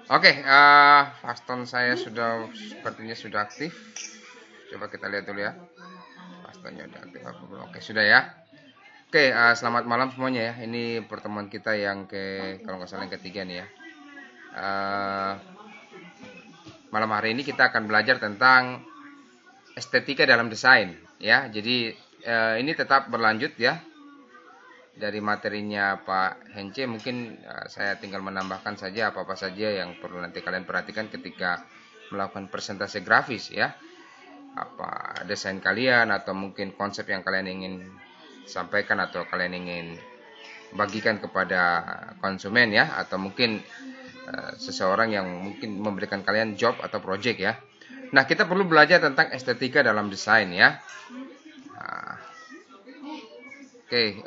Oke, Faston saya sepertinya sudah aktif. Coba kita lihat dulu ya. Fastonnya sudah aktif apa belum? Oke, sudah ya. Oke, selamat malam semuanya ya. Ini pertemuan kita yang kalau nggak salah yang ketiga nih ya. Eh, Malam hari ini kita akan belajar tentang estetika dalam desain ya. Jadi ini tetap berlanjut ya dari materinya Pak Hence. Mungkin saya tinggal menambahkan saja apa-apa saja yang perlu nanti kalian perhatikan ketika melakukan presentasi grafis ya, apa desain kalian atau mungkin konsep yang kalian ingin sampaikan atau kalian ingin bagikan kepada konsumen ya, atau mungkin seseorang yang mungkin memberikan kalian job atau project ya. Nah, kita perlu belajar tentang estetika dalam desain ya. Oke,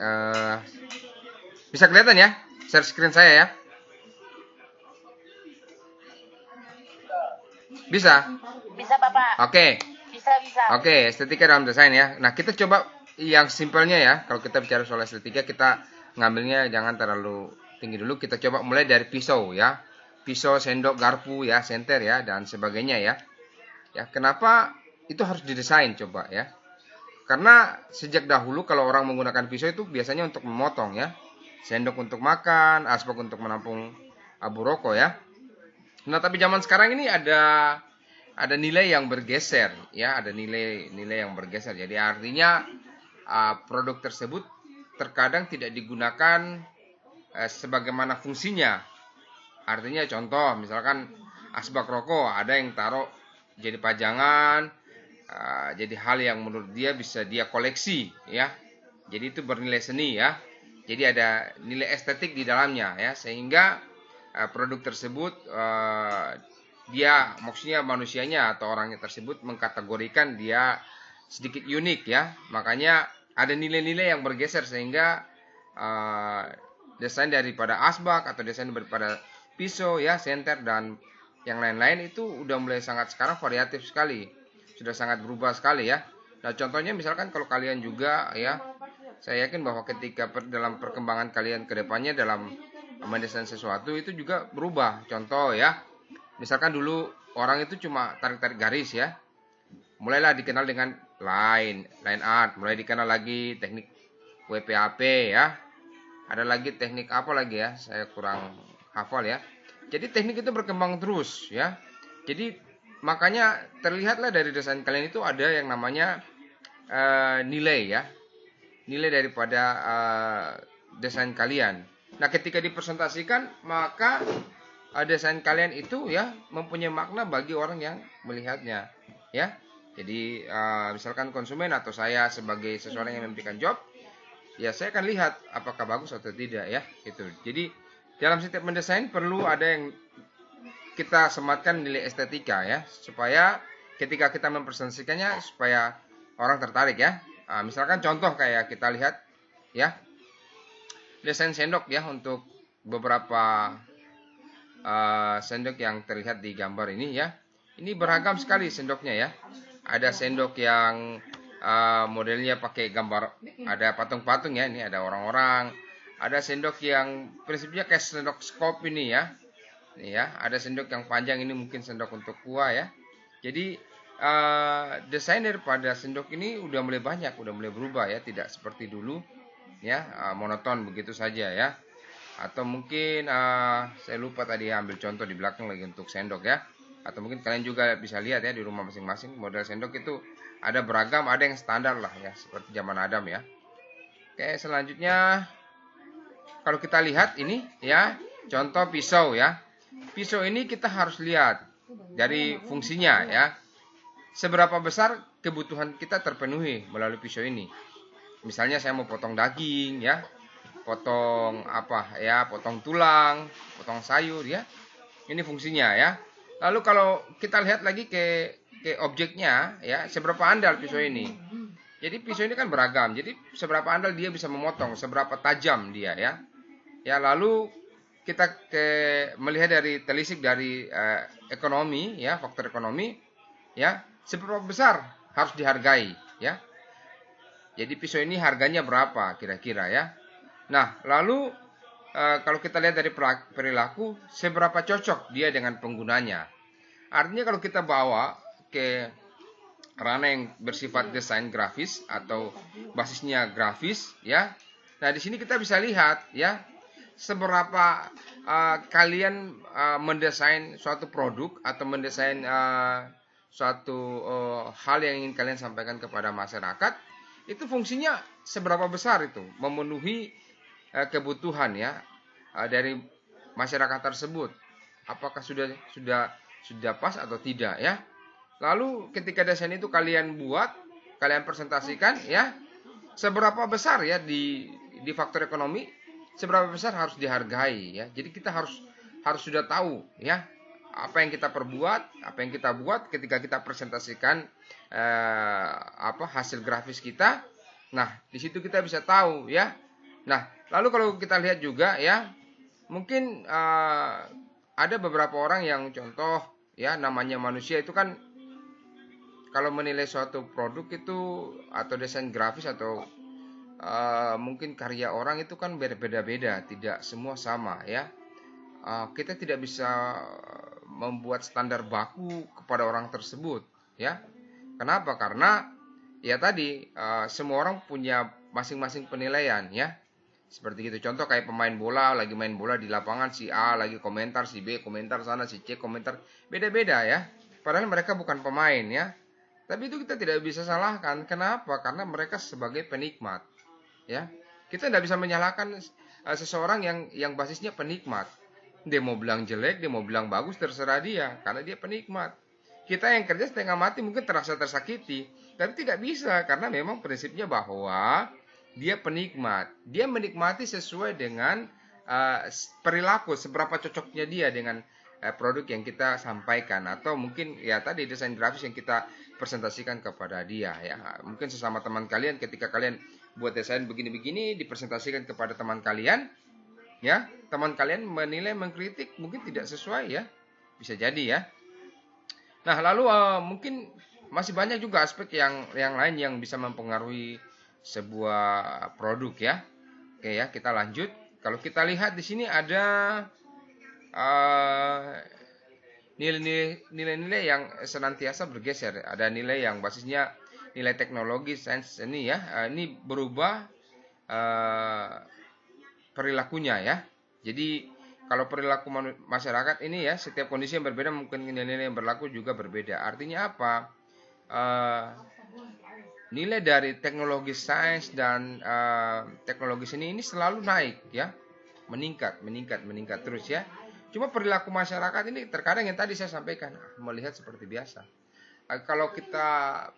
bisa kelihatan ya share screen saya ya? Bisa? Bisa, Bapak. Oke. Bisa. Oke, estetika dalam desain ya. Nah, kita coba yang simpelnya ya. Kalau kita bicara soal estetika, kita ngambilnya jangan terlalu tinggi dulu. Kita coba mulai dari pisau ya. Pisau, sendok, garpu ya, senter ya, dan sebagainya ya. Ya, kenapa itu harus didesain coba ya? Karena sejak dahulu kalau orang menggunakan pisau itu biasanya untuk memotong ya. Sendok untuk makan, asbak untuk menampung abu rokok ya. Nah, tapi zaman sekarang ini ada nilai yang bergeser ya, ada nilai yang bergeser. Jadi artinya produk tersebut terkadang tidak digunakan sebagaimana fungsinya. Artinya contoh misalkan asbak rokok ada yang taruh jadi pajangan, jadi hal yang menurut dia bisa dia koleksi ya. Jadi itu bernilai seni ya. Jadi ada nilai estetik di dalamnya ya, sehingga produk tersebut dia maksudnya manusianya atau orangnya tersebut mengkategorikan dia sedikit unik ya. Makanya ada nilai-nilai yang bergeser sehingga desain daripada asbak atau desain daripada pisau ya, senter dan yang lain-lain itu udah mulai sangat sekarang variatif sekali. Sudah sangat berubah sekali ya. Nah, contohnya misalkan kalau kalian juga ya, saya yakin bahwa ketika dalam perkembangan kalian ke depannya dalam mendesain sesuatu itu juga berubah. Contoh ya, misalkan dulu orang itu cuma tarik-tarik garis ya. Mulailah dikenal dengan line art, mulai dikenal lagi teknik WPAP ya. Ada lagi teknik apa lagi ya? Saya kurang hafal ya. Jadi teknik itu berkembang terus ya. Jadi makanya terlihatlah dari desain kalian itu ada yang namanya nilai ya. Nilai daripada desain kalian. Nah, ketika dipresentasikan maka desain kalian itu ya mempunyai makna bagi orang yang melihatnya ya. Jadi misalkan konsumen atau saya sebagai seseorang yang memberikan job, ya saya akan lihat apakah bagus atau tidak ya gitu. Jadi dalam setiap mendesain perlu ada yang kita sematkan nilai estetika ya, supaya ketika kita mempresentasikannya supaya orang tertarik ya. Misalkan contoh kayak kita lihat ya, desain sendok ya untuk beberapa sendok yang terlihat di gambar ini ya. Ini beragam sekali sendoknya ya. Ada sendok yang modelnya pakai gambar, ada patung-patung ya. Ini ada orang-orang. Ada sendok yang prinsipnya kayak sendok skop ini ya. Ini ya, ada sendok yang panjang, ini mungkin sendok untuk kuah ya. Jadi desain daripada sendok ini udah mulai banyak, udah mulai berubah ya, tidak seperti dulu ya, monoton begitu saja ya. Atau mungkin saya lupa tadi ambil contoh di belakang lagi untuk sendok ya. Atau mungkin kalian juga bisa lihat ya di rumah masing-masing model sendok itu ada beragam, ada yang standar lah ya seperti zaman Adam ya. Oke, selanjutnya kalau kita lihat ini ya, contoh pisau ya. Pisau ini kita harus lihat dari fungsinya ya. Seberapa besar kebutuhan kita terpenuhi melalui pisau ini. Misalnya saya mau potong daging ya, potong apa ya, potong tulang, potong sayur ya. Ini fungsinya ya. Lalu kalau kita lihat lagi ke objeknya ya, seberapa andal pisau ini. Jadi pisau ini kan beragam. Jadi seberapa andal dia bisa memotong, seberapa tajam dia ya. Ya, lalu kita melihat dari telisik dari ekonomi ya, faktor ekonomi ya, seberapa besar harus dihargai ya. Jadi pisau ini harganya berapa kira-kira ya. Nah, lalu kalau kita lihat dari perilaku, seberapa cocok dia dengan penggunanya. Artinya kalau kita bawa ke ranah yang bersifat desain grafis atau basisnya grafis, ya. Nah, di sini kita bisa lihat, ya, seberapa kalian mendesain suatu produk atau mendesain suatu hal yang ingin kalian sampaikan kepada masyarakat, itu fungsinya seberapa besar itu memenuhi kebutuhan, ya, dari masyarakat tersebut. Apakah sudah pas atau tidak, ya. Lalu ketika desain itu kalian buat, kalian presentasikan, ya, seberapa besar, ya, di faktor ekonomi, seberapa besar harus dihargai, ya. Jadi kita harus sudah tahu, ya, apa yang kita perbuat, apa yang kita buat ketika kita presentasikan hasil grafis kita. Nah, di situ kita bisa tahu, ya. Nah, lalu kalau kita lihat juga, ya, mungkin ada beberapa orang yang contoh, ya, namanya manusia itu kan kalau menilai suatu produk itu atau desain grafis atau mungkin karya orang itu kan berbeda-beda, tidak semua sama, ya. Kita tidak bisa membuat standar baku kepada orang tersebut, ya. Kenapa? Karena ya tadi semua orang punya masing-masing penilaian, ya. Seperti gitu. Contoh kayak pemain bola lagi main bola di lapangan, si A lagi komentar, si B komentar sana, si C komentar, beda-beda, ya. Padahal mereka bukan pemain, ya. Tapi itu kita tidak bisa salahkan. Kenapa? Karena mereka sebagai penikmat, ya. Kita tidak bisa menyalahkan seseorang yang basisnya penikmat. Dia mau bilang jelek, dia mau bilang bagus, terserah dia, karena dia penikmat. Kita yang kerja setengah mati mungkin terasa tersakiti, tapi tidak bisa karena memang prinsipnya bahwa dia penikmat. Dia menikmati sesuai dengan perilaku, seberapa cocoknya dia dengan produk yang kita sampaikan, atau mungkin ya tadi desain grafis yang kita presentasikan kepada dia, ya. Mungkin sesama teman kalian ketika kalian buat desain begini-begini dipresentasikan kepada teman kalian, ya, teman kalian menilai, mengkritik, mungkin tidak sesuai, ya, bisa jadi, ya. Nah, lalu mungkin masih banyak juga aspek yang lain yang bisa mempengaruhi sebuah produk, ya. Oke, ya, kita lanjut. Kalau kita lihat di sini ada nilai-nilai yang senantiasa bergeser. Ada nilai yang basisnya nilai teknologi, sains ini, ya. Ini berubah perilakunya, ya. Jadi kalau perilaku masyarakat ini, ya, setiap kondisi yang berbeda mungkin nilai-nilai yang berlaku juga berbeda. Artinya apa? Nilai dari teknologi sains dan teknologi seni ini selalu naik, ya, meningkat terus, ya. Cuma perilaku masyarakat ini terkadang yang tadi saya sampaikan, melihat seperti biasa. Kalau kita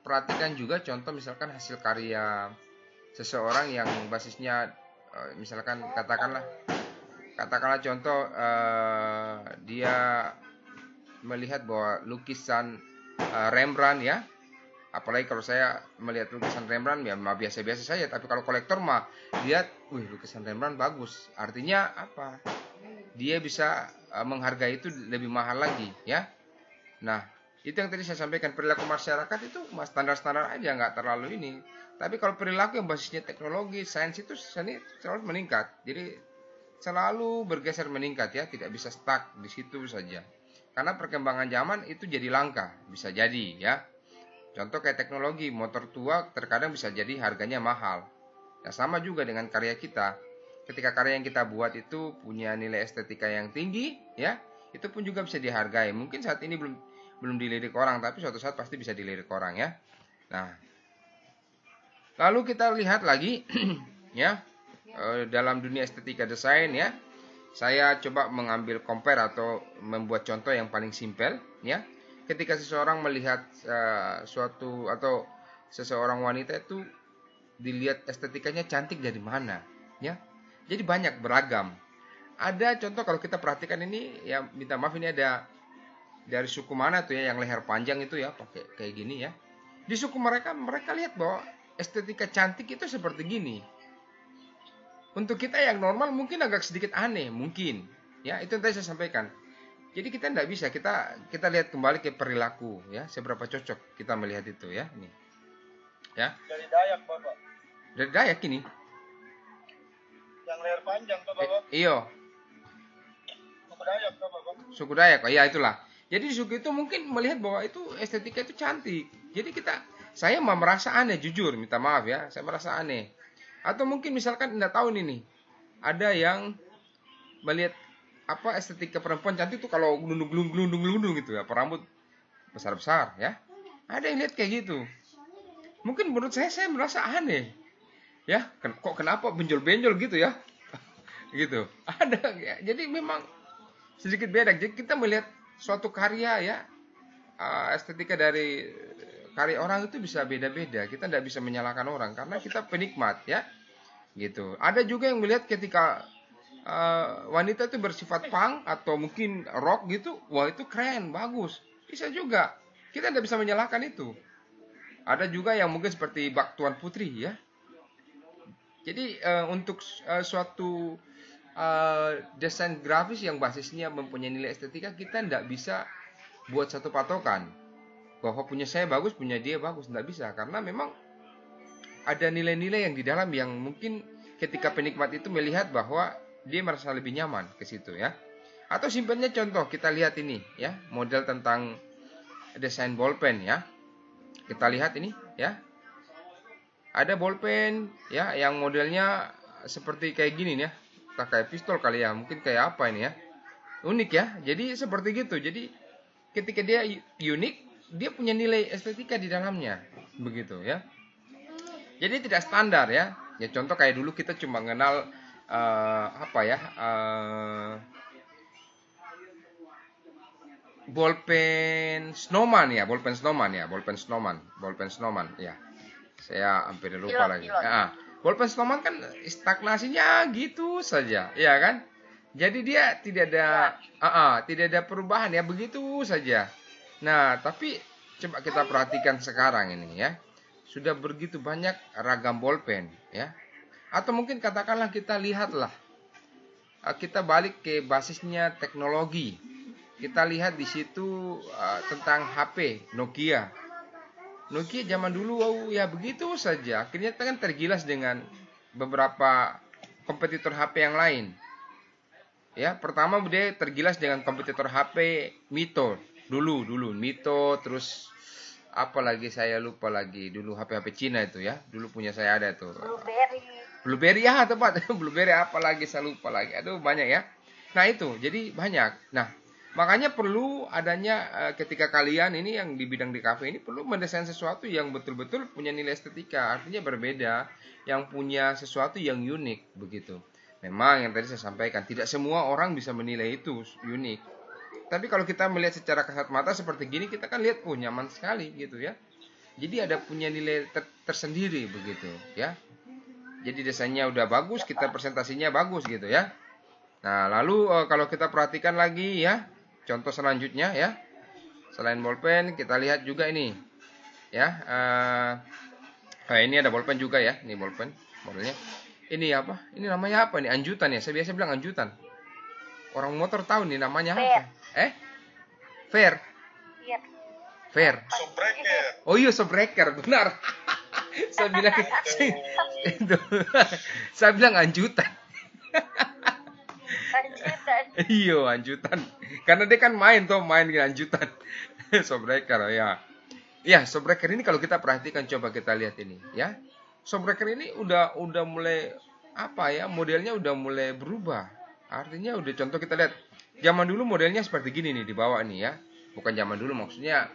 perhatikan juga contoh misalkan hasil karya seseorang yang basisnya misalkan katakanlah contoh dia melihat bahwa lukisan Rembrandt, ya. Apalagi kalau saya melihat lukisan Rembrandt ya biasa-biasa saja, tapi kalau kolektor mah lihat, wih, lukisan Rembrandt bagus. Artinya apa? Dia bisa menghargai itu lebih mahal lagi, ya. Nah, itu yang tadi saya sampaikan, perilaku masyarakat itu standar-standar aja, nggak terlalu ini. Tapi kalau perilaku yang basisnya teknologi, sains itu seni selalu meningkat. Jadi selalu bergeser meningkat, ya, tidak bisa stuck di situ saja. Karena perkembangan zaman itu jadi langka, bisa jadi, ya. Contoh kayak teknologi, motor tua terkadang bisa jadi harganya mahal. Nah, sama juga dengan karya kita. Ketika karya yang kita buat itu punya nilai estetika yang tinggi, ya, itu pun juga bisa dihargai. Mungkin saat ini belum dilirik orang, tapi suatu saat pasti bisa dilirik orang, ya. Nah, lalu kita lihat lagi, ya, dalam dunia estetika desain, ya. Saya coba mengambil compare atau membuat contoh yang paling simpel, ya. Ketika seseorang melihat suatu atau seseorang wanita itu dilihat estetikanya cantik dari mana, ya. Jadi banyak, beragam. Ada contoh kalau kita perhatikan ini, ya, minta maaf, ini ada dari suku mana tuh, ya, yang leher panjang itu, ya, pakai kayak gini, ya. Di suku mereka lihat bahwa estetika cantik itu seperti gini. Untuk kita yang normal mungkin agak sedikit aneh, mungkin, ya. Itu yang tadi saya sampaikan. Jadi kita tidak bisa, kita lihat kembali ke perilaku, ya, seberapa cocok kita melihat itu, ya. Nih, ya. Dari Dayak, Bapak. Dari Dayak ini. Yang leher panjang tuh Bapak. Iyo, Suku Dayak tuh Bapak. suku Dayak. Oh, ya itulah. Jadi di suku itu mungkin melihat bahwa itu estetika itu cantik. Jadi saya mah merasa aneh, jujur, minta maaf ya, saya merasa aneh. Atau mungkin misalkan Anda tahu nih, ada yang melihat apa estetika perempuan cantik itu kalau gelundung gitu ya, rambut besar-besar ya. Ada yang lihat kayak gitu. Mungkin menurut saya merasa aneh. Ya, kok kenapa benjol-benjol gitu ya? Gitu. Ada ya. Jadi memang sedikit beda. Jadi kita melihat suatu karya ya, estetika dari karya orang itu bisa beda-beda. Kita tidak bisa menyalahkan orang karena kita penikmat ya. Gitu. Ada juga yang melihat ketika wanita itu bersifat punk atau mungkin rock gitu, wah itu keren, bagus. Bisa juga. Kita tidak bisa menyalahkan itu. Ada juga yang mungkin seperti Bak Tuan Putri ya. Jadi untuk suatu desain grafis yang basisnya mempunyai nilai estetika, kita tidak bisa buat satu patokan bahwa punya saya bagus, punya dia bagus, tidak bisa karena memang ada nilai-nilai yang di dalam yang mungkin ketika penikmat itu melihat bahwa dia merasa lebih nyaman ke situ ya. Atau simpelnya contoh kita lihat ini ya, model tentang desain bolpen ya. Kita lihat ini ya. Ada bolpen ya yang modelnya seperti kayak gini nih ya. Entah kayak pistol kali ya, mungkin kayak apa ini ya. Unik ya. Jadi seperti gitu. Jadi ketika dia unik, dia punya nilai estetika di dalamnya. Begitu ya. Jadi tidak standar ya. Ya contoh kayak dulu kita cuma kenal apa ya? Bolpen snowman ya, bolpen snowman ya, bolpen snowman ya. Saya hampir lupa lagi. Ya, bolpen snowman kan stagnasinya gitu saja, ya kan? Jadi dia tidak ada perubahan ya, begitu saja. Nah, tapi coba kita perhatikan sekarang ini ya. Sudah begitu banyak ragam bolpen ya. Atau mungkin katakanlah kita lihatlah, kita balik ke basisnya teknologi. Kita lihat di situ tentang HP Nokia. Nokia zaman dulu ya begitu saja. Akhirnya kan tergilas dengan beberapa kompetitor HP yang lain. Ya, pertama dia tergilas dengan kompetitor HP Mito. Dulu Mito, terus apa lagi saya lupa lagi. Dulu HP-HP Cina itu ya. Dulu punya saya ada tuh. Blueberry ya tepat. Blueberry apa lagi saya lupa lagi. Aduh banyak ya. Nah itu jadi banyak. Nah makanya perlu adanya ketika kalian ini yang di bidang di kafe ini perlu mendesain sesuatu yang betul-betul punya nilai estetika. Artinya berbeda. Yang punya sesuatu yang unik begitu. Memang yang tadi saya sampaikan tidak semua orang bisa menilai itu unik. Tapi kalau kita melihat secara kasat mata seperti gini kita kan lihat nyaman sekali gitu ya. Jadi ada punya nilai tersendiri begitu ya. Jadi desainnya udah bagus, kita presentasinya bagus gitu ya. Nah, lalu kalau kita perhatikan lagi ya, contoh selanjutnya ya. Selain bolpen, kita lihat juga ini. Ya, ini ada bolpen juga ya, ini bolpen modelnya. Ini apa? Ini namanya apa nih? Anjutan ya. Saya biasa bilang anjutan. Orang motor tahu nih namanya apa? Fair. Iya. Fair. Sobreker. Oh iya, sobreker, benar. Saya bilang itu. Saya bilang anjutan. Anjutan. Iya, anjutan. Karena dia kan main anjutan. Sobreker ya. Ya, sobreker ini kalau kita perhatikan coba kita lihat ini ya. Sobreker ini udah mulai apa ya? Modelnya udah mulai berubah. Artinya udah contoh kita lihat. Zaman dulu modelnya seperti gini nih di bawah nih ya. Bukan zaman dulu maksudnya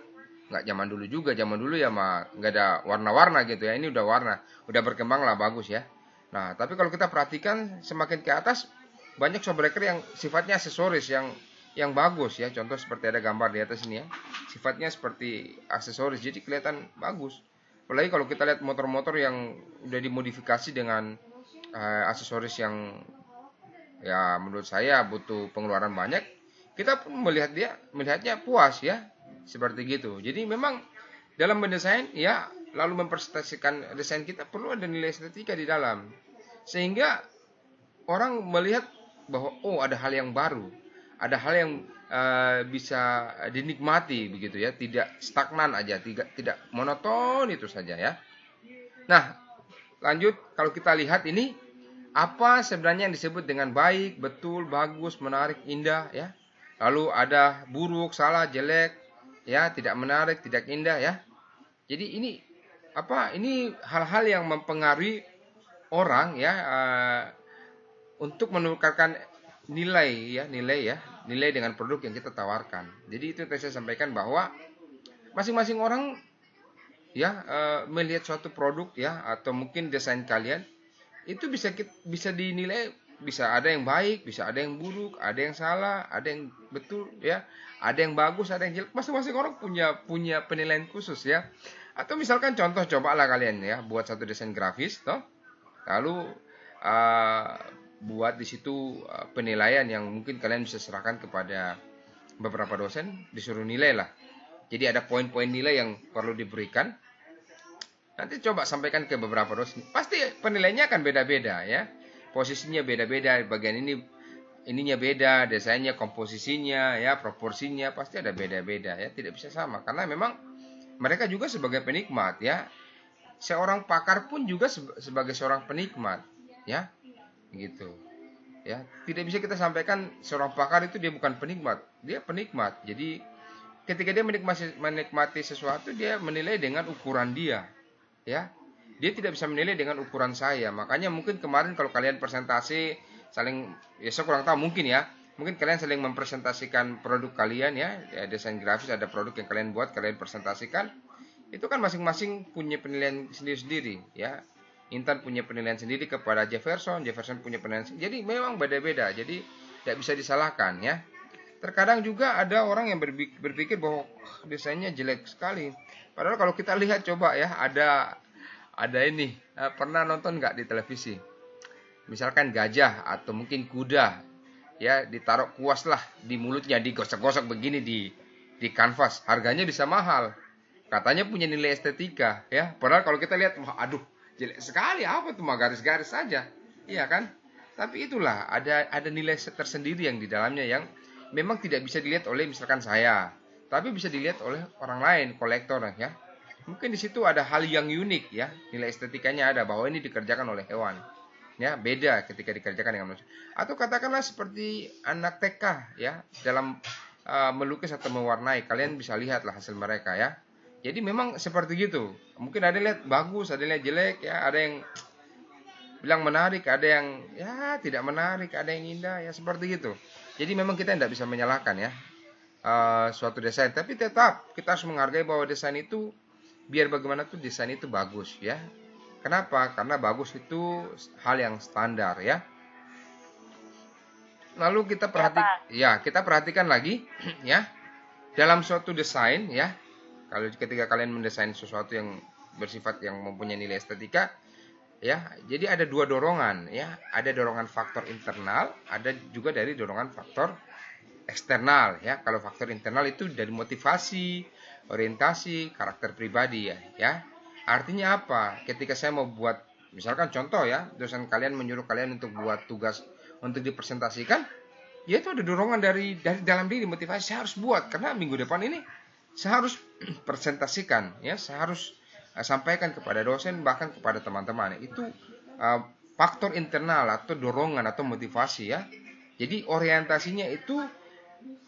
nggak zaman dulu juga. Zaman dulu ya mah nggak ada warna-warna gitu ya. Ini udah warna, udah berkembang lah bagus ya. Nah, tapi kalau kita perhatikan semakin ke atas banyak sobreker yang sifatnya aksesoris yang bagus ya. Contoh seperti ada gambar di atas ini ya. Sifatnya seperti aksesoris jadi kelihatan bagus. Apalagi kalau kita lihat motor-motor yang udah dimodifikasi dengan aksesoris yang ya menurut saya butuh pengeluaran banyak, kita pun melihatnya puas ya. Seperti gitu. Jadi memang dalam mendesain ya lalu mempresentasikan desain kita perlu ada nilai estetika di dalam. Sehingga orang melihat bahwa oh ada hal yang baru, ada hal yang bisa dinikmati begitu ya, tidak stagnan aja, tidak monoton itu saja ya. Nah, lanjut kalau kita lihat ini apa sebenarnya yang disebut dengan baik, betul, bagus, menarik, indah ya. Lalu ada buruk, salah, jelek, ya, tidak menarik, tidak indah ya. Jadi ini ini hal-hal yang mempengaruhi orang ya, untuk menukarkan nilai dengan produk yang kita tawarkan. Jadi itu yang saya sampaikan bahwa masing-masing orang ya, melihat suatu produk ya, atau mungkin desain kalian itu bisa dinilai, bisa ada yang baik, bisa ada yang buruk, ada yang salah, ada yang betul ya, ada yang bagus, ada yang jelek. Masing-masing orang punya penilaian khusus ya. Atau misalkan contoh, cobalah kalian ya buat satu desain grafis toh, lalu buat di situ penilaian yang mungkin kalian bisa serahkan kepada beberapa dosen, disuruh nilai lah. Jadi ada poin-poin nilai yang perlu diberikan. Nanti coba sampaikan ke beberapa dosen. Pasti penilaiannya akan beda-beda ya. Posisinya beda-beda, bagian ininya beda, desainnya, komposisinya ya, proporsinya pasti ada beda-beda ya, tidak bisa sama karena memang mereka juga sebagai penikmat ya. Seorang pakar pun juga sebagai seorang penikmat ya. Gitu. Ya, tidak bisa kita sampaikan seorang pakar itu dia bukan penikmat, dia penikmat. Jadi ketika dia menikmati sesuatu, dia menilai dengan ukuran dia. Ya, dia tidak bisa menilai dengan ukuran saya. Makanya mungkin kemarin kalau kalian presentasi saling, ya saya kurang tahu mungkin ya, mungkin kalian saling mempresentasikan produk kalian ya, desain grafis ada produk yang kalian buat, kalian presentasikan, itu kan masing-masing punya penilaian sendiri-sendiri ya. Intan punya penilaian sendiri kepada Jefferson punya penilaian sendiri. Jadi memang beda-beda, jadi tidak bisa disalahkan ya. Terkadang juga ada orang yang berpikir bahwa desainnya jelek sekali. Padahal kalau kita lihat coba ya, ada ini, pernah nonton nggak di televisi? Misalkan gajah atau mungkin kuda, ya ditaruh kuas lah di mulutnya, digosok-gosok begini di kanvas, harganya bisa mahal. Katanya punya nilai estetika, ya. Padahal kalau kita lihat, wah, aduh, jelek sekali, apa tuh, mah garis-garis saja, iya kan? Tapi itulah ada nilai tersendiri yang di dalamnya yang memang tidak bisa dilihat oleh misalkan saya, tapi bisa dilihat oleh orang lain, kolektor ya. Mungkin di situ ada hal yang unik ya, nilai estetikanya ada bahwa ini dikerjakan oleh hewan. Ya, beda ketika dikerjakan dengan manusia. Atau katakanlah seperti anak TK ya, dalam melukis atau mewarnai, kalian bisa lihatlah hasil mereka ya. Jadi memang seperti gitu. Mungkin ada yang lihat bagus, ada yang lihat jelek ya, ada yang bilang menarik, ada yang ya tidak menarik, ada yang indah ya, seperti gitu. Jadi memang kita tidak bisa menyalahkan ya suatu desain, tapi tetap kita harus menghargai bahwa desain itu biar bagaimana tuh desain itu bagus ya. Kenapa? Karena bagus itu hal yang standar ya. Lalu kita perhatikan lagi ya, dalam suatu desain ya. Kalau ketika kalian mendesain sesuatu yang bersifat yang mempunyai nilai estetika ya, jadi ada dua dorongan ya, ada dorongan faktor internal, ada juga dari dorongan faktor eksternal ya. Kalau faktor internal itu dari motivasi, orientasi, karakter pribadi ya. Artinya apa? Ketika saya mau buat, misalkan contoh ya, dosen kalian menyuruh kalian untuk buat tugas untuk dipresentasikan, ya itu ada dorongan dari dalam diri, motivasi, saya harus buat karena minggu depan ini saya harus presentasikan ya, saya harus sampaikan kepada dosen bahkan kepada teman-teman. Itu faktor internal atau dorongan atau motivasi ya. Jadi orientasinya itu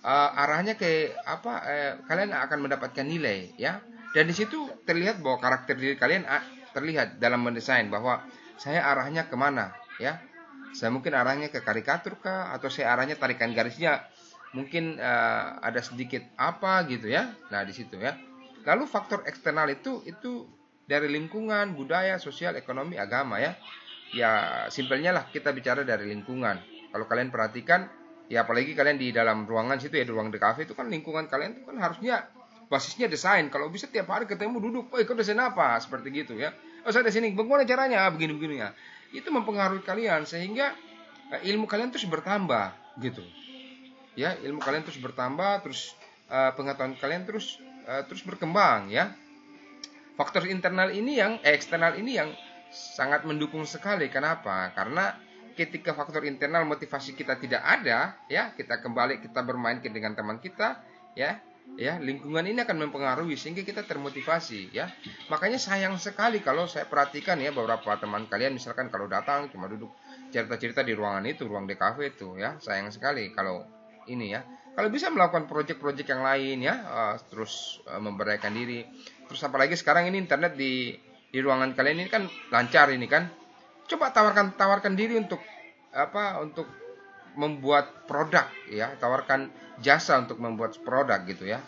arahnya ke apa, kalian akan mendapatkan nilai ya. Dan di situ terlihat bahwa karakter diri kalian terlihat dalam mendesain bahwa saya arahnya kemana ya. Saya mungkin arahnya ke karikatur kah, atau saya arahnya tarikan garisnya mungkin ada sedikit apa gitu ya. Nah di situ ya. Lalu faktor eksternal itu dari lingkungan, budaya, sosial, ekonomi, agama ya. Ya simpelnya lah kita bicara dari lingkungan. Kalau kalian perhatikan ya, apalagi kalian di dalam ruangan situ ya, di ruang de cafe itu kan lingkungan kalian itu kan harusnya basisnya desain. Kalau bisa tiap hari ketemu duduk, kau desain apa? Seperti gitu ya. Oh saya di sini, bagaimana caranya? Begini-begini ya. Itu mempengaruhi kalian sehingga ilmu kalian terus bertambah gitu. Ya, ilmu kalian terus bertambah, terus pengetahuan kalian terus berkembang ya. Faktor internal ini eksternal ini yang sangat mendukung sekali. Kenapa? Karena ketika faktor internal motivasi kita tidak ada, ya, kita bermain dengan teman kita, ya, lingkungan ini akan mempengaruhi sehingga kita termotivasi, ya. Makanya sayang sekali kalau saya perhatikan ya beberapa teman kalian misalkan kalau datang cuma duduk cerita-cerita di ruangan itu, ruang DKV itu ya. Sayang sekali kalau ini ya. Kalau bisa melakukan proyek-proyek yang lain ya, terus memberdayakan diri. Terus apalagi sekarang ini internet di ruangan kalian ini kan lancar ini kan. Coba tawarkan diri untuk untuk membuat produk ya, tawarkan jasa untuk membuat produk gitu ya.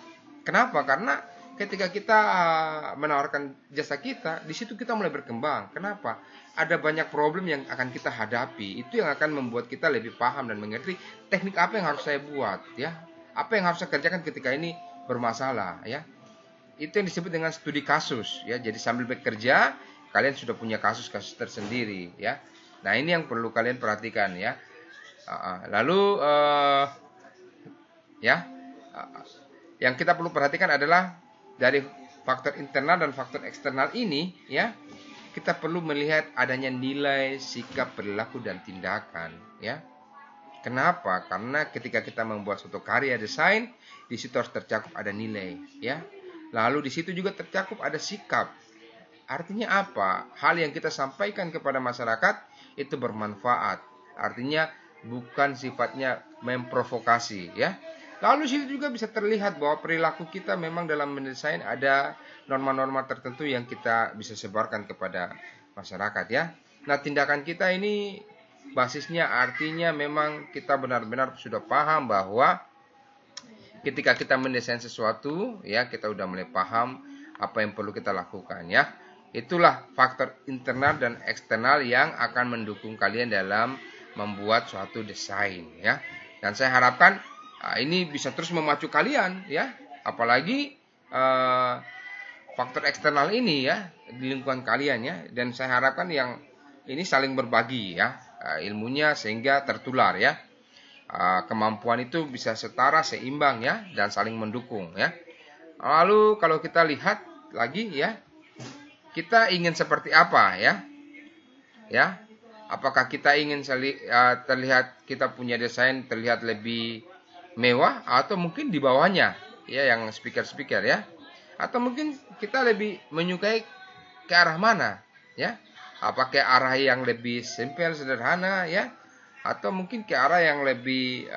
Kenapa? Karena ketika kita menawarkan jasa kita, di situ kita mulai berkembang. Kenapa? Ada banyak problem yang akan kita hadapi. Itu yang akan membuat kita lebih paham dan mengerti teknik apa yang harus saya buat ya. Apa yang harus saya kerjakan ketika ini bermasalah ya. Itu yang disebut dengan studi kasus ya. Jadi sambil bekerja, kalian sudah punya kasus-kasus tersendiri ya. Nah, ini yang perlu kalian perhatikan ya. Lalu ya, yang kita perlu perhatikan adalah dari faktor internal dan faktor eksternal ini ya, kita perlu melihat adanya nilai, sikap, perilaku dan tindakan ya. Kenapa? Karena ketika kita membuat suatu karya desain, di situ harus tercakup ada nilai ya. Lalu di situ juga tercakup ada sikap. Artinya apa? Hal yang kita sampaikan kepada masyarakat itu bermanfaat. Artinya bukan sifatnya memprovokasi ya. Lalu situ juga bisa terlihat bahwa perilaku kita memang dalam mendesain ada norma-norma tertentu yang kita bisa sebarkan kepada masyarakat ya. Nah, tindakan kita ini basisnya artinya memang kita benar-benar sudah paham bahwa ketika kita mendesain sesuatu ya, kita udah mulai paham apa yang perlu kita lakukan ya. Itulah faktor internal dan eksternal yang akan mendukung kalian dalam membuat suatu desain ya. Dan saya harapkan ini bisa terus memacu kalian ya. Apalagi faktor eksternal ini ya di lingkungan kalian ya. Dan saya harapkan yang ini saling berbagi ya ilmunya sehingga tertular ya. Kemampuan itu bisa setara, seimbang ya, dan saling mendukung ya. Lalu kalau kita lihat lagi ya, kita ingin seperti apa ya? Ya, apakah kita ingin terlihat kita punya desain terlihat lebih mewah atau mungkin di bawahnya ya yang speaker-speaker ya? Atau mungkin kita lebih menyukai ke arah mana ya? Apakah arah yang lebih simpel sederhana ya? Atau mungkin ke arah yang lebih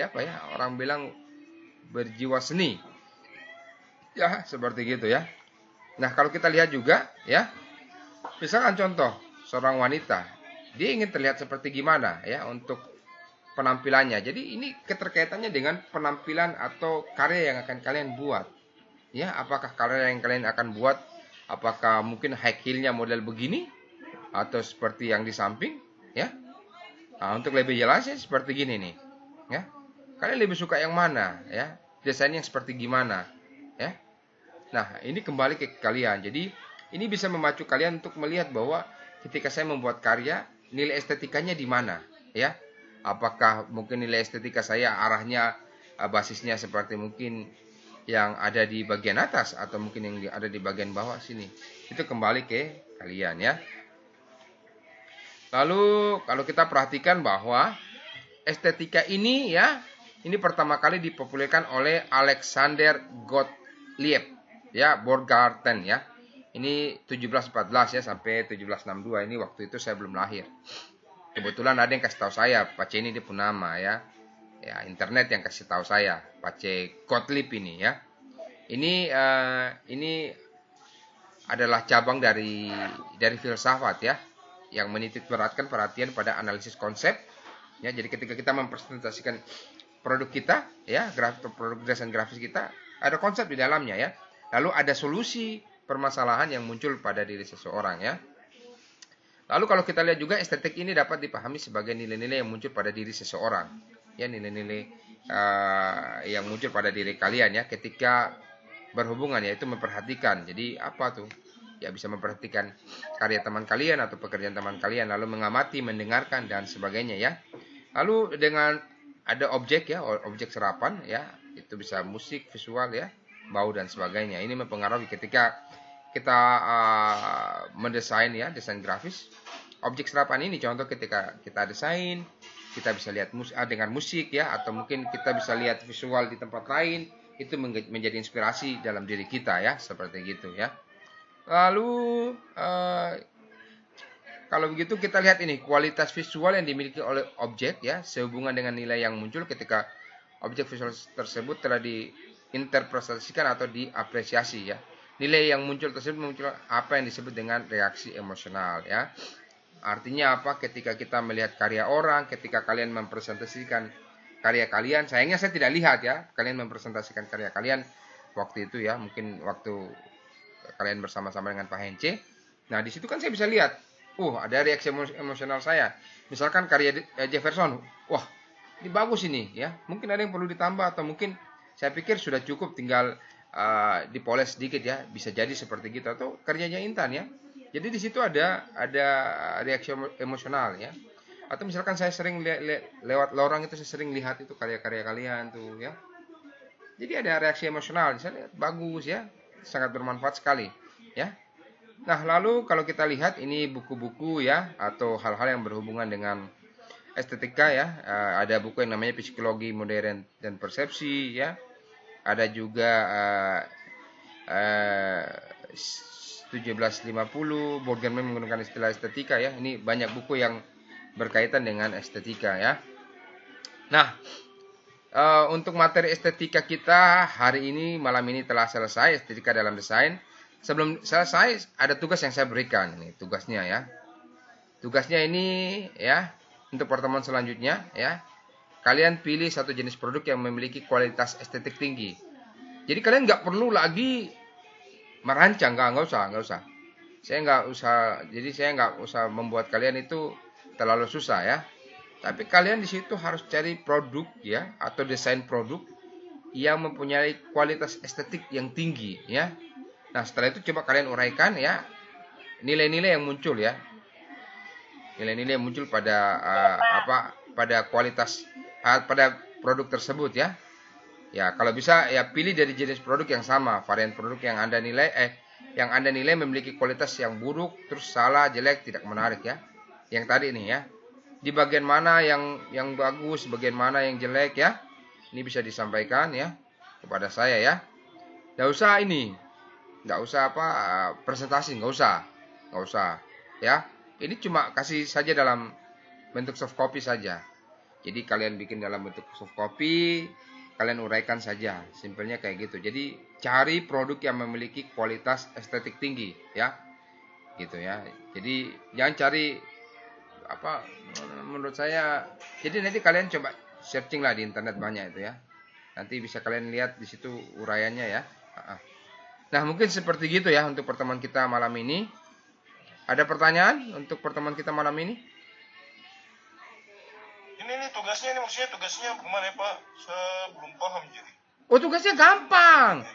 apa ya? Orang bilang berjiwa seni. Ya, seperti gitu ya. Nah, kalau kita lihat juga ya, misalkan contoh seorang wanita, dia ingin terlihat seperti gimana ya untuk penampilannya. Jadi ini keterkaitannya dengan penampilan atau karya yang akan kalian buat. Ya, apakah karya yang kalian akan buat apakah mungkin high heel-nya model begini atau seperti yang di samping ya? Nah, untuk lebih jelasnya seperti gini nih, ya. Kalian lebih suka yang mana ya? Desainnya yang seperti gimana ya? Nah, ini kembali ke kalian. Jadi, ini bisa memacu kalian untuk melihat bahwa ketika saya membuat karya, nilai estetikanya di mana, ya? Apakah mungkin nilai estetika saya arahnya basisnya seperti mungkin yang ada di bagian atas atau mungkin yang ada di bagian bawah sini. Itu kembali ke kalian ya. Lalu kalau kita perhatikan bahwa estetika ini ya, ini pertama kali dipopulerkan oleh Alexander Gottlieb ya, Baumgarten ya. Ini 1714 ya sampai 1762. Ini waktu itu saya belum lahir. Kebetulan ada yang kasih tahu saya, Pace ini dia punya nama ya. Ya, internet yang kasih tahu saya, Pace Gottlieb ini ya. Ini adalah cabang dari filsafat ya, yang menitik beratkan perhatian pada analisis konsep. Ya, jadi ketika kita mempresentasikan produk kita ya, produk desain grafis kita, ada konsep di dalamnya ya. Lalu ada solusi permasalahan yang muncul pada diri seseorang ya. Lalu kalau kita lihat juga estetik ini dapat dipahami sebagai nilai-nilai yang muncul pada diri seseorang. Ya, nilai-nilai yang muncul pada diri kalian ya ketika berhubungan, yaitu memperhatikan. Jadi apa tuh? Ya, bisa memperhatikan karya teman kalian atau pekerjaan teman kalian, lalu mengamati, mendengarkan dan sebagainya ya. Lalu dengan ada objek ya, objek serapan ya, itu bisa musik, visual ya, bau dan sebagainya. Ini mempengaruhi ketika kita mendesain ya, desain grafis. Objek serapan ini contoh ketika kita desain, kita bisa lihat dengan musik ya, atau mungkin kita bisa lihat visual di tempat lain, itu menjadi inspirasi dalam diri kita ya, seperti gitu ya. Lalu Kalau begitu kita lihat ini kualitas visual yang dimiliki oleh objek ya sehubungan dengan nilai yang muncul ketika objek visual tersebut telah diinterpretasikan atau diapresiasi ya. Nilai yang muncul tersebut muncul apa yang disebut dengan reaksi emosional ya. Artinya apa? Ketika kita melihat karya orang, ketika kalian mempresentasikan karya kalian, sayangnya saya tidak lihat ya, kalian mempresentasikan karya kalian waktu itu ya, mungkin waktu kalian bersama-sama dengan Pak Hence. Nah, di situ kan saya bisa lihat, ada reaksi emosional saya. Misalkan karya Jefferson, wah, ini bagus ini ya. Mungkin ada yang perlu ditambah atau mungkin saya pikir sudah cukup, tinggal dipoles sedikit ya, bisa jadi seperti gitu. Atau karyanya Intan ya. Jadi di situ ada reaksi emosional ya. Atau misalkan saya sering lewat lorong itu saya sering lihat itu karya-karya kalian tuh ya. Jadi ada reaksi emosional, saya lihat bagus ya, sangat bermanfaat sekali ya. Nah, lalu kalau kita lihat ini buku-buku ya atau hal-hal yang berhubungan dengan estetika ya. Ada buku yang namanya Psikologi Modern dan Persepsi ya. Ada juga 1750 Borgenman menggunakan istilah estetika ya. Ini banyak buku yang berkaitan dengan estetika ya. Nah, untuk materi estetika kita hari ini malam ini telah selesai, estetika dalam desain. Sebelum selesai ada tugas yang saya berikan. Ini tugasnya ya. Tugasnya ini ya untuk pertemuan selanjutnya ya. Kalian pilih satu jenis produk yang memiliki kualitas estetik tinggi. Jadi kalian nggak perlu lagi merancang, nggak usah. Saya nggak usah membuat kalian itu terlalu susah ya. Tapi kalian di situ harus cari produk ya atau desain produk yang mempunyai kualitas estetik yang tinggi ya. Nah, setelah itu coba kalian uraikan ya nilai-nilai yang muncul ya. Nilai-nilai yang muncul pada pada kualitas pada produk tersebut ya. Ya, kalau bisa ya pilih dari jenis produk yang sama, varian produk yang Anda nilai memiliki kualitas yang buruk, terus salah, jelek, tidak menarik ya. Yang tadi nih ya. Di bagian mana yang bagus, bagian mana yang jelek ya. Ini bisa disampaikan ya kepada saya ya. Nggak usah presentasi, nggak usah ya. Ini cuma kasih saja dalam bentuk soft copy saja. Jadi kalian bikin dalam bentuk soft copy, kalian uraikan saja, simpelnya kayak gitu. Jadi cari produk yang memiliki kualitas estetik tinggi ya, gitu ya. Jadi jangan cari menurut saya. Jadi nanti kalian coba searching lah di internet banyak itu ya. Nanti bisa kalian lihat di situ uraiannya ya. Nah, mungkin seperti gitu ya untuk pertemuan kita malam ini. Ada pertanyaan untuk pertemuan kita malam ini? Ini maksudnya tugasnya bagaimana ya Pak? Saya belum paham jadi. Tugasnya gampang.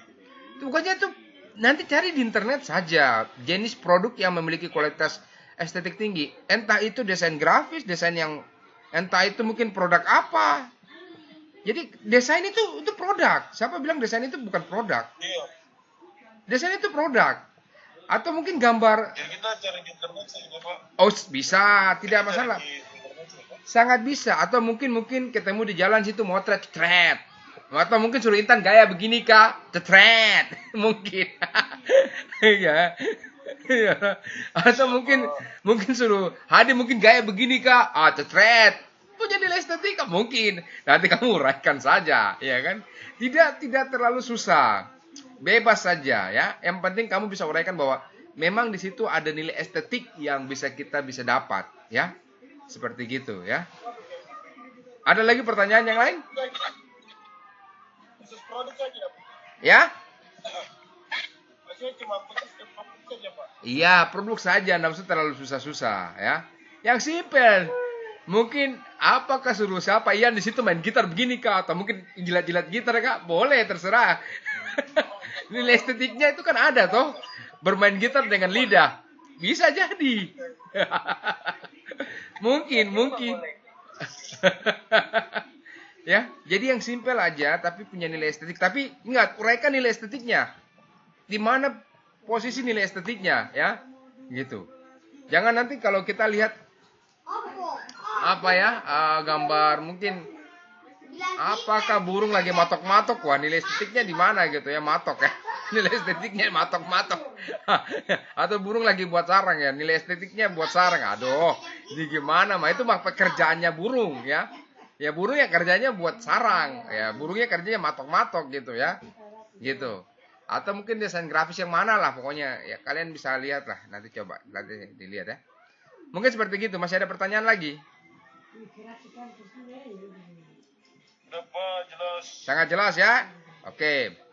Tugasnya tuh nanti cari di internet saja jenis produk yang memiliki kualitas estetik tinggi. Entah itu desain grafis, entah itu mungkin produk apa. Jadi desain itu produk. Siapa bilang desain itu bukan produk? Iya. Desain itu produk. Atau mungkin gambar. Jadi kita cari di internet saja Pak. Bisa, tidak masalah. Sangat bisa. Atau mungkin ketemu di jalan situ motret, cetret. Atau mungkin suruh Intan gaya begini Kak, cetret. Mungkin. Ya. Atau mungkin suruh Hadi mungkin gaya begini Kak, cetret. Itu jadi estetika mungkin. Nanti kamu uraikan saja, ya kan? Tidak terlalu susah. Bebas saja ya. Yang penting kamu bisa uraikan bahwa memang di situ ada nilai estetik yang kita bisa dapat ya. Seperti gitu ya. Ada lagi pertanyaan yang lain? Khusus produk saja. Ya? Maksudnya cuma produk saja Pak. Iya, produk saja, enggak usah terlalu susah-susah ya. Yang simpel. Mungkin apakah suruh siapa Ian di situ main gitar begini Kak, atau mungkin jilat-jilat gitar Kak? Boleh, terserah. Nilai estetiknya itu kan ada toh. Bermain gitar dengan lidah. Bisa jadi. Mungkin. Ya, jadi yang simpel aja tapi punya nilai estetik. Tapi ingat, uraikan nilai estetiknya. Di mana posisi nilai estetiknya ya? Gitu. Jangan nanti kalau kita lihat gambar mungkin apakah burung lagi matok-matok, wah nilai estetiknya di mana gitu ya, matok ya. nilai estetiknya matok-matok. Atau burung lagi buat sarang ya, nilai estetiknya buat sarang. Aduh, ini gimana mah, itu mah pekerjaannya burung ya. Ya burung yang kerjanya buat sarang, ya burungnya kerjanya matok-matok gitu ya. Gitu. Atau mungkin desain grafis yang mana lah pokoknya ya, kalian bisa lihat lah, nanti coba nanti dilihat ya. Mungkin seperti gitu. Masih ada pertanyaan lagi? Udah Pak, jelas. Sangat jelas ya. Oke.